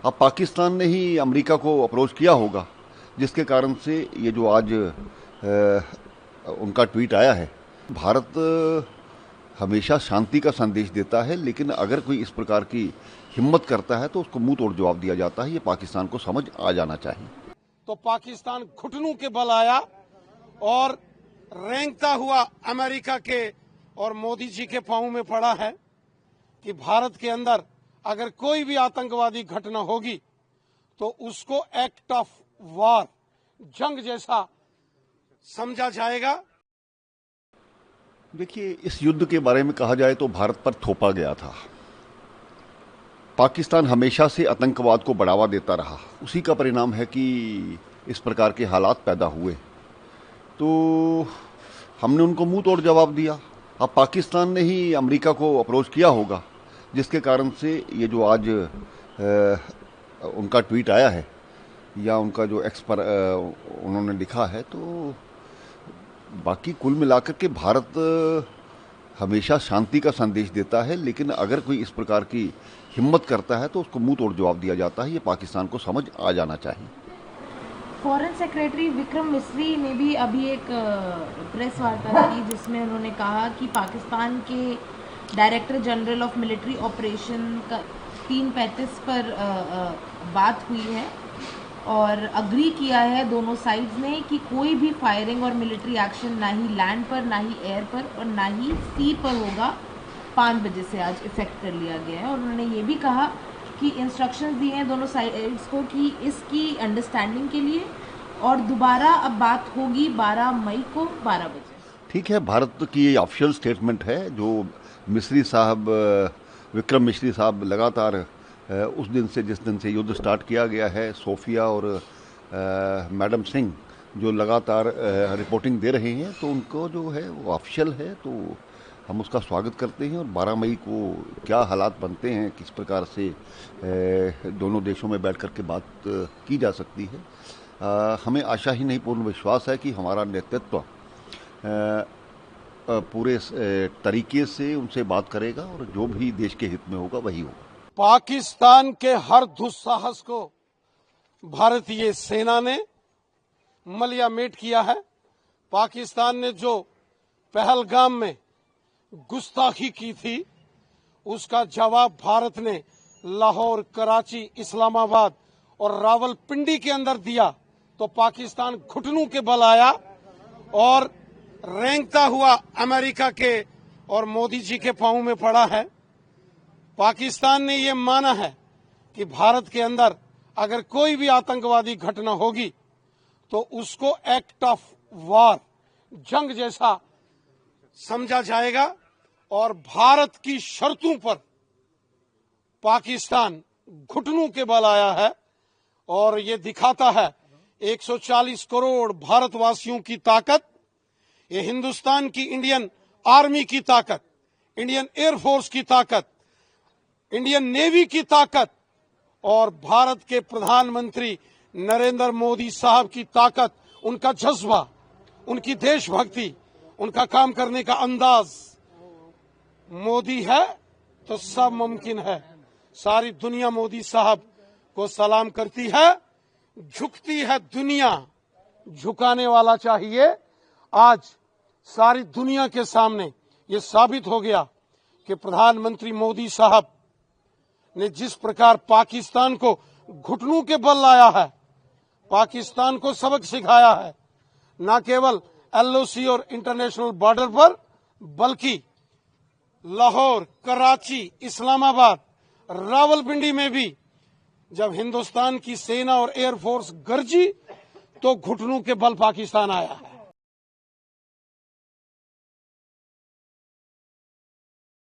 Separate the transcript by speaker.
Speaker 1: अब पाकिस्तान ने ही अमेरिका को अप्रोच किया होगा, जिसके कारण से ये जो आज उनका ट्वीट आया है। भारत हमेशा शांति का संदेश देता है, लेकिन अगर कोई इस प्रकार की हिम्मत करता है तो उसको मुंह तोड़ जवाब दिया जाता है। ये पाकिस्तान को समझ आ जाना चाहिए।
Speaker 2: तो पाकिस्तान घुटनों के बल आया और रेंगता हुआ अमेरिका के और मोदी जी के पांव में पड़ा है कि भारत के अंदर अगर कोई भी आतंकवादी घटना होगी तो उसको एक्ट ऑफ वॉर, जंग जैसा समझा जाएगा।
Speaker 1: देखिए, इस युद्ध के बारे में कहा जाए तो भारत पर थोपा गया था। पाकिस्तान हमेशा से आतंकवाद को बढ़ावा देता रहा, उसी का परिणाम है कि इस प्रकार के हालात पैदा हुए। तो हमने उनको मुंह तोड़ जवाब दिया। अब पाकिस्तान ने ही अमेरिका को अप्रोच किया होगा, जिसके कारण से ये जो आज उनका ट्वीट आया है या उनका जो एक्स पर उन्होंने लिखा है। तो बाकी कुल मिलाकर के भारत हमेशा शांति का संदेश देता है, लेकिन अगर कोई इस प्रकार की हिम्मत करता है तो उसको मुंह तोड़ जवाब दिया जाता है। ये पाकिस्तान को समझ आ जाना चाहिए।
Speaker 3: फॉरेन सेक्रेटरी विक्रम मिस्री ने भी अभी एक प्रेस वार्ता की, जिसमें उन्होंने कहा कि पाकिस्तान के director general of military operation का 335 पर बात हुई है और अग्री किया है दोनों साइड्स ने कि कोई भी फायरिंग और मिलिट्री एक्शन ना ही लैंड पर, ना ही एयर पर और ना ही सी पर होगा। 5 बजे से आज इफेक्ट कर लिया गया है। और उन्होंने ये भी कहा कि इंस्ट्रक्शंस दिए हैं दोनों साइड्स को कि इसकी अंडरस्टैंडिंग के लिए, और दोबारा अब बात होगी 12 मई को 12 बजे।
Speaker 1: ठीक है, भारत की ये ऑफिशियल स्टेटमेंट है जो मिस्री साहब, विक्रम मिस्री साहब लगातार उस दिन से, जिस दिन से युद्ध स्टार्ट किया गया है, सोफिया और मैडम सिंह जो लगातार रिपोर्टिंग दे रहे हैं, तो उनको जो है वो ऑफिशियल है। तो हम उसका स्वागत करते हैं। और 12 मई को क्या हालात बनते हैं, किस प्रकार से दोनों देशों में बैठ कर के बात की जा सकती है, हमें आशा ही नहीं पूर्ण विश्वास है कि हमारा नेतृत्व पूरे तरीके से उनसे बात करेगा और जो भी देश के हित में होगा वही होगा।
Speaker 2: पाकिस्तान के हर दुस्साहस को भारतीय सेना ने मलियामेट किया है। पाकिस्तान ने जो पहलगाम में गुस्ताखी की थी, उसका जवाब भारत ने लाहौर, कराची, इस्लामाबाद और रावलपिंडी के अंदर दिया। तो पाकिस्तान घुटनों के बल आया और रेंगता हुआ अमेरिका के और मोदी जी के पांव में पड़ा है। पाकिस्तान ने ये माना है कि भारत के अंदर अगर कोई भी आतंकवादी घटना होगी तो उसको एक्ट ऑफ वॉर, जंग जैसा समझा जाएगा। और भारत की शर्तों पर पाकिस्तान घुटनों के बल आया है और ये दिखाता है 140 करोड़ भारतवासियों की ताकत, ये हिंदुस्तान की इंडियन आर्मी की ताकत, इंडियन एयरफोर्स की ताकत, इंडियन नेवी की ताकत और भारत के प्रधानमंत्री नरेंद्र मोदी साहब की ताकत, उनका जज्बा, उनकी देशभक्ति, उनका काम करने का अंदाज। मोदी है तो सब मुमकिन है। सारी दुनिया मोदी साहब को सलाम करती है, झुकती है दुनिया, झुकाने वाला चाहिए। आज सारी दुनिया के सामने ये साबित हो गया कि प्रधानमंत्री मोदी साहब ने जिस प्रकार पाकिस्तान को घुटनों के बल लाया है, पाकिस्तान को सबक सिखाया है, न केवल एलओसी और इंटरनेशनल बॉर्डर पर, बल्कि लाहौर, कराची, इस्लामाबाद, रावलपिंडी में भी जब हिंदुस्तान की सेना और एयरफोर्स गरजी तो घुटनों के बल पाकिस्तान आया है।